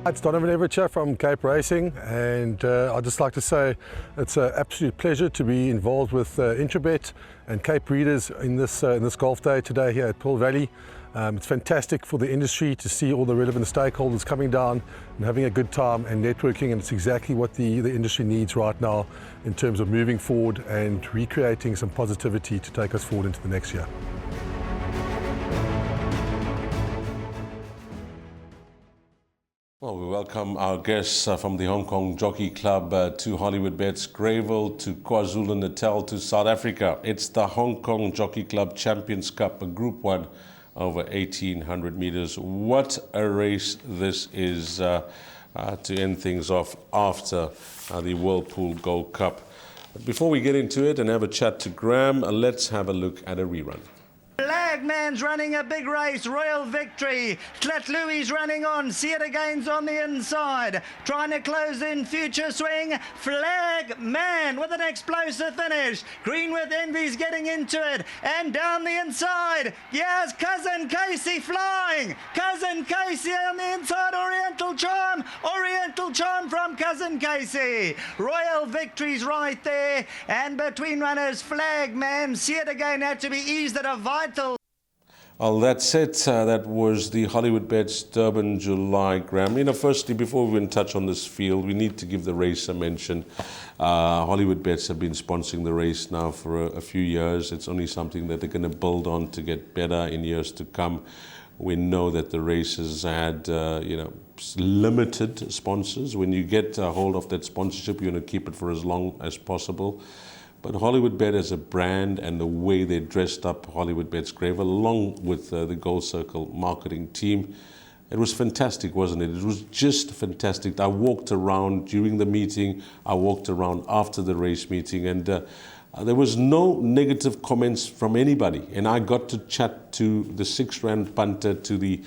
It's Donovan Everett from Cape Racing, and I'd just like to say it's an absolute pleasure to be involved with Intrabet and Cape Breeders in this golf day today here at Pearl Valley. It's fantastic for the industry to see all the relevant stakeholders coming down and having a good time and networking, and it's exactly what the industry needs right now in terms of moving forward and recreating some positivity to take us forward into the next year. Well, we welcome our guests from the Hong Kong Jockey Club to Hollywoodbets Greyville, to KwaZulu-Natal, to South Africa. It's the Hong Kong Jockey Club Champions Cup, a Group 1 over 1,800 meters. What a race this is to end things off after the Whirlpool Gold Cup. But before we get into it and have a chat to Graham, let's have a look at a rerun. Flagman's running a big race, Royal Victory. Louis running on, See It Again's on the inside, trying to close in Future Swing. Flagman with an explosive finish. Greenwood Envy's getting into it, and down the inside, yes, Cousin Casey flying. Cousin Casey on the inside, Oriental Charm from Cousin Casey. Royal Victory's right there, and between runners, Flagman, See It Again had to be eased at a vital. Well, that's it. That was the Hollywoodbets Durban July, Graham. You know, firstly, before we even touch on this field, we need to give the race a mention. Hollywoodbets have been sponsoring the race now for a few years. It's only something that they're going to build on to get better in years to come. We know that the race has had, limited sponsors. When you get a hold of that sponsorship, you're going to keep it for as long as possible. But Hollywoodbet as a brand and the way they dressed up Hollywoodbets Greyville, along with the Gold Circle marketing team, it was fantastic, wasn't it? It was just fantastic. I walked around during the meeting, I walked around after the race meeting, and there was no negative comments from anybody. And I got to chat to the 6 Rand punter, to the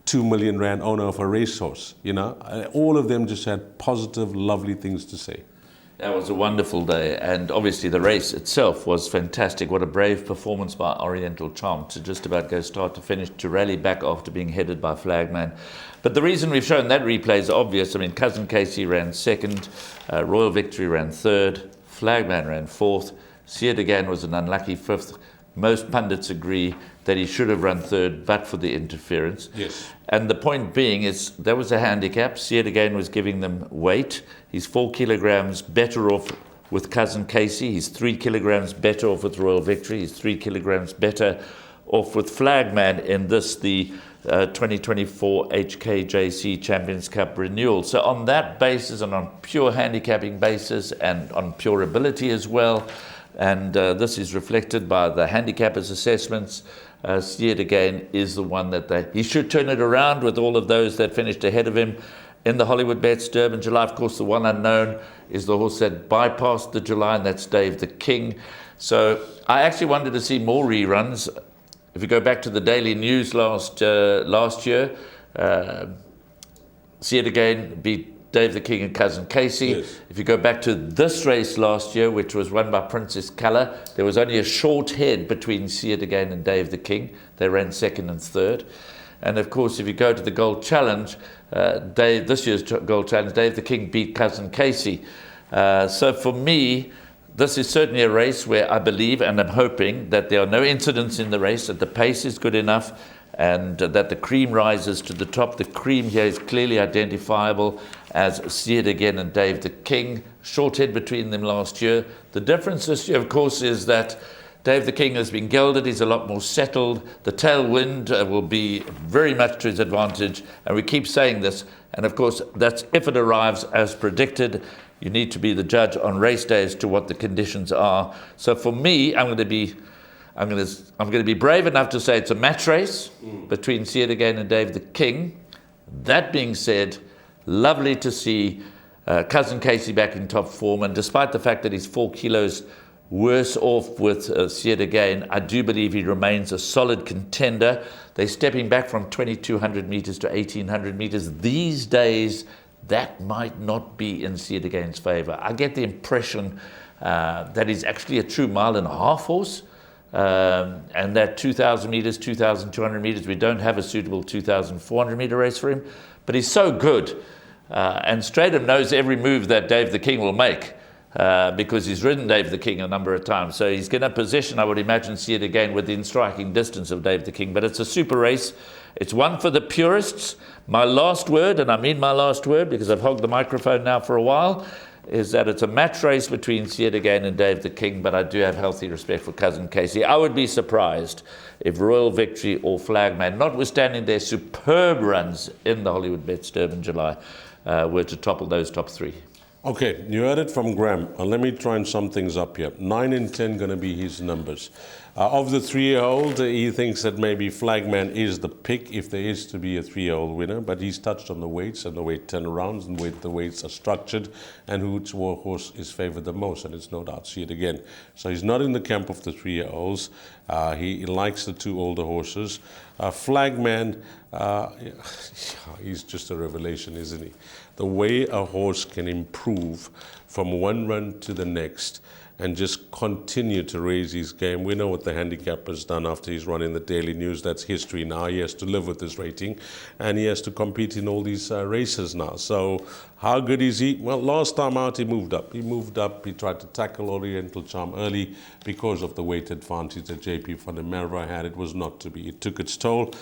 2 million Rand owner of a racehorse. You know, all of them just had positive, lovely things to say. That was a wonderful day, and obviously the race itself was fantastic. What a brave performance by Oriental Charm to just about go start to finish, to rally back after being headed by Flagman. But the reason we've shown that replay is obvious. I mean, Cousin Casey ran second, Royal Victory ran third, Flagman ran fourth, See It Again was an unlucky fifth. Most pundits agree that he should have run third, but for the interference. Yes. And the point being is, there was a handicap. See It Again was giving them weight. He's 4 kilograms better off with Cousin Casey. He's 3 kilograms better off with Royal Victory. He's 3 kilograms better off with Flagman in this, the 2024 HKJC Champions Cup renewal. So on that basis, and on pure handicapping basis, and on pure ability as well, and this is reflected by the handicappers' assessments, See It Again is the one that he should turn it around with all of those that finished ahead of him in the Hollywoodbets Durban July. Of course, the one unknown is the horse that bypassed the July, and that's Dave the King. So I actually wanted to see more reruns. If you go back to the Daily News last year, See It Again beat Dave the King and Cousin Casey. Yes. If you go back to this race last year, which was won by Princess Color, there was only a short head between See It Again and Dave the King. They ran second and third. And of course, if you go to the Gold Challenge, this year's Gold Challenge, Dave the King beat Cousin Casey. So for me, this is certainly a race where I believe and I'm hoping that there are no incidents in the race, that the pace is good enough, and that the cream rises to the top. The cream here is clearly identifiable as See It Again and Dave the King. Short head between them last year. The difference this year, of course, is that Dave the King has been gelded. He's a lot more settled. The tailwind will be very much to his advantage. And we keep saying this. And of course, that's if it arrives as predicted. You need to be the judge on race day as to what the conditions are. So for me, I'm going to be brave enough to say it's a match race between See It Again and Dave the King. That being said, lovely to see Cousin Casey back in top form, and despite the fact that he's 4 kilos worse off with See It Again, I do believe he remains a solid contender. They're stepping back from 2,200 meters to 1,800 meters. These days, that might not be in See It Again's favor. I get the impression that he's actually a true mile-and-a-half horse. And that 2,000 meters, 2,200 meters, we don't have a suitable 2,400 meter race for him, but he's so good. And Stratham knows every move that Dave the King will make, because he's ridden Dave the King a number of times. So he's going to position, I would imagine, See It Again within striking distance of Dave the King. But it's a super race. It's one for the purists. My last word, and I mean my last word because I've hogged the microphone now for a while, is that it's a match race between See It Again and Dave the King, but I do have healthy respect for Cousin Casey. I would be surprised if Royal Victory or Flagman, notwithstanding their superb runs in the Hollywoodbets Durban July, were to topple those top three. Okay, you heard it from Graham. Let me try and sum things up here. 9 and 10 going to be his numbers. Of the 3-year-old, he thinks that maybe Flagman is the pick if there is to be a 3-year-old winner, but he's touched on the weights and the weight turnarounds and the weights are structured and which horse is favored the most, and it's no doubt See It Again. So he's not in the camp of the 3-year-olds. He likes the 2 older horses. Flagman, he's just a revelation, isn't he? The way a horse can improve from one run to the next and just continue to raise his game. We know what the handicapper's done after he's run in the Daily News. That's history now. He has to live with this rating, and he has to compete in all these races now. So how good is he? Well, last time out, he moved up. He tried to tackle Oriental Charm early because of the weight advantage that JP van der Merwe had. It was not to be. It took its toll.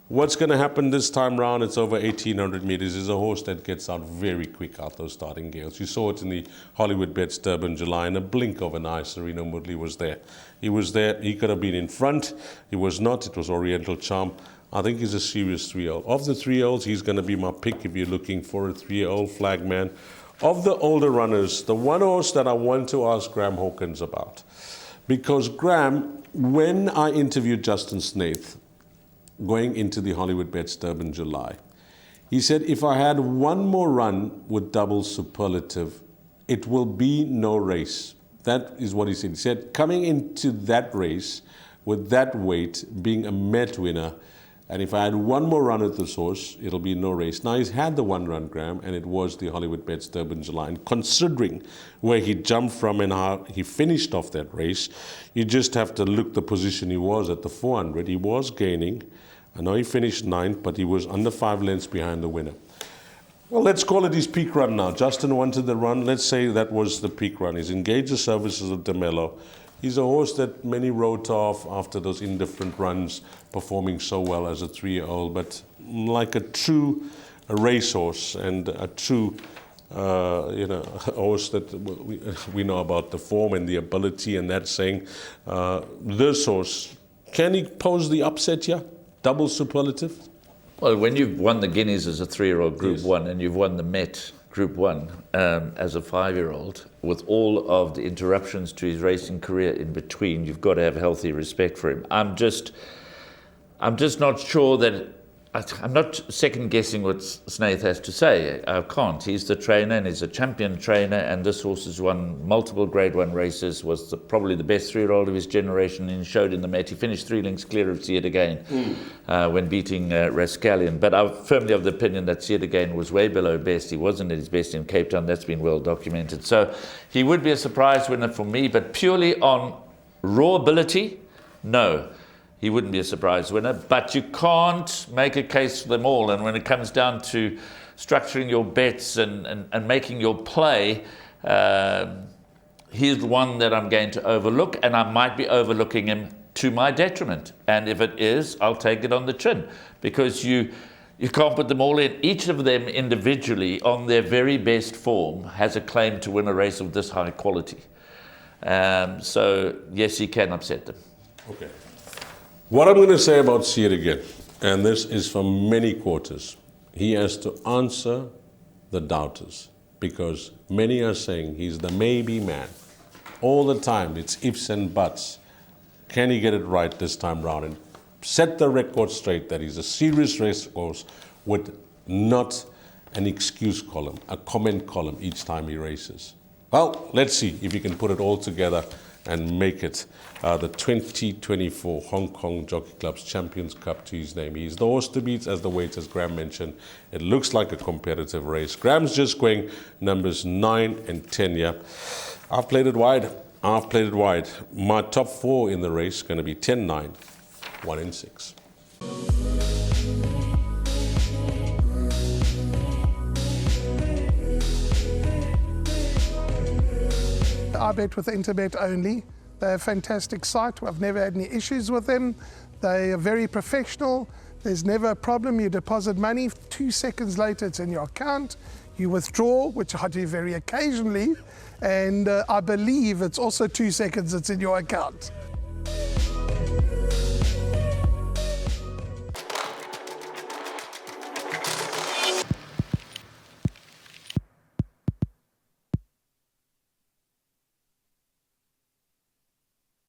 What's going to happen this time round? It's over 1,800 meters. It's a horse that gets out very quick out those starting gales. You saw it in the Hollywoodbets Durban July. In a blink of an eye, Serena Woodley was there. He was there. He could have been in front. He was not. It was Oriental Charm. I think he's a serious 3-year-old. Of the 3-year-olds, he's going to be my pick if you're looking for a 3-year-old Flagman. Of the older runners, the one horse that I want to ask Graham Hawkins about, because Graham, when I interviewed Justin Snaith, going into the Hollywoodbets Durban July, he said, if I had one more run with double superlative, it will be no race. That is what he said. He said, coming into that race with that weight, being a Met winner, and if I had one more run at this horse, it'll be no race. Now, he's had the one run, Graham, and it was the Hollywoodbets Durban July. And considering where he jumped from and how he finished off that race, you just have to look the position he was at the 400. He was gaining. I know he finished 9th, but he was under 5 lengths behind the winner. Well, let's call it his peak run now. Justin wanted the run. Let's say that was the peak run. He's engaged the services of DeMello. He's a horse that many wrote off after those indifferent runs, performing so well as a 3-year-old, but like a true racehorse and a true a horse that we know about the form and the ability, and that saying, this horse, can he pose the upset here? Double superlative? Well, when you've won the Guineas as a 3-year-old Group 1 and you've won the Met Group 1 as a 5-year-old, with all of the interruptions to his racing career in between, you've got to have healthy respect for him. I'm just not sure that I'm not second guessing what Snaith has to say. I can't. He's the trainer and he's a champion trainer, and this horse has won multiple Grade 1 races, was probably the best 3-year-old of his generation, and showed in the Met. He finished 3 lengths clear of See It Again when beating Rascallion. But I'm firmly of the opinion that See It Again was way below best. He wasn't at his best in Cape Town. That's been well documented. So he would be a surprise winner for me, but purely on raw ability, no. He wouldn't be a surprise winner, but you can't make a case for them all. And when it comes down to structuring your bets and making your play, he's one that I'm going to overlook, and I might be overlooking him to my detriment. And if it is, I'll take it on the chin, because you can't put them all in. Each of them individually, on their very best form, has a claim to win a race of this high quality. So, yes, he can upset them. Okay. What I'm going to say about See It Again, and this is from many quarters, he has to answer the doubters, because many are saying he's the maybe man. All the time, it's ifs and buts. Can he get it right this time round and set the record straight that he's a serious racehorse with not an excuse column, a comment column each time he races? Well, let's see if he can put it all together and make it the 2024 Hong Kong Jockey Club's Champions Cup to his name. He's the horse to beat, as the weight, as Graham mentioned. It looks like a competitive race. Graham's just going numbers 9 and 10 here. I've played it wide. I've played it wide. My top 4 in the race going to be 10, 9, 1 and 6. I bet with Interbet only. They're a fantastic site. I've never had any issues with them. They are very professional. There's never a problem. You deposit money, 2 seconds later it's in your account. You withdraw, which I do very occasionally, and I believe it's also 2 seconds it's in your account.